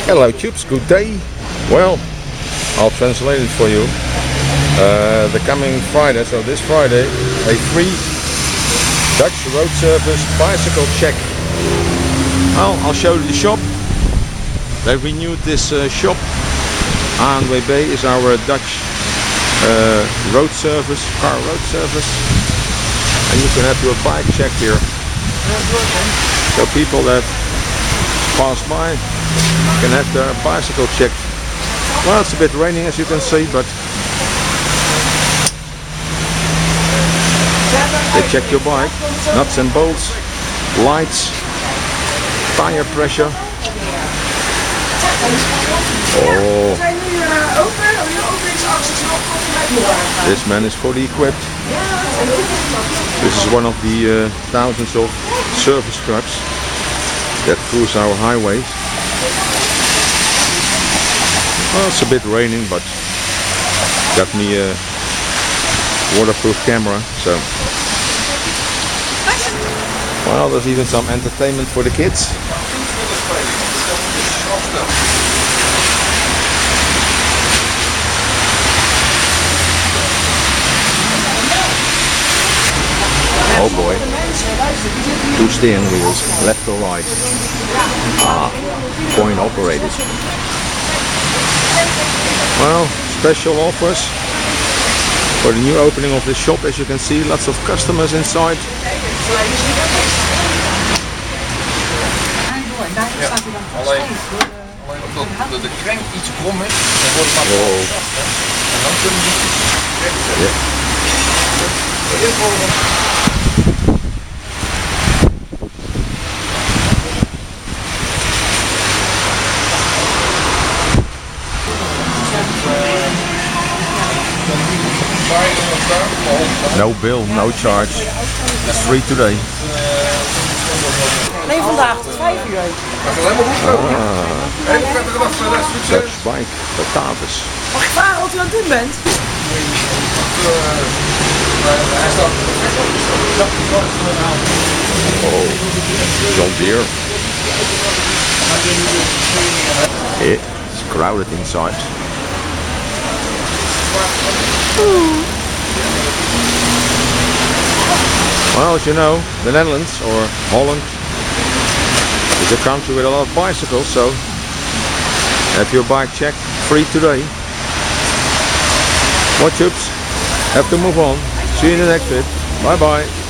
Hello tubes, good day. Well, I'll translate it for you. The coming Friday, so this Friday, a free Dutch road service bicycle check. Well, I'll show you the shop. They renewed this shop. ANWB is our Dutch road service, car road service. And you can have your bike checked here. So people that pass by can have their bicycle checked. Well, it's a bit raining as you can see, but they check your bike, nuts and bolts, lights, tire pressure. Oh, this man is fully equipped. This is one of the thousands of service trucks that cruise our highways. Well, it's a bit raining, but got me a waterproof camera, so well, there's even some entertainment for the kids. Oh boy, 2 steering wheels, left or right. Coin operated. Well, special offers for the new opening of the shop. As you can see, lots of customers inside. Alleen de crank iets krom is, dan wordt het maar vast, hè. En dan kunnen we recht zetten. No bill, no charge. It's free today. Nee, vandaag tot 5 uur. Dutch bike, gratis. Mag ik vragen wat u aan het doen bent? Oh, John Deere. It's crowded inside. Well, as you know, the Netherlands, or Holland, is a country with a lot of bicycles, so have your bike checked free today. What tubes? Have to move on. See you in the next vid. Bye bye.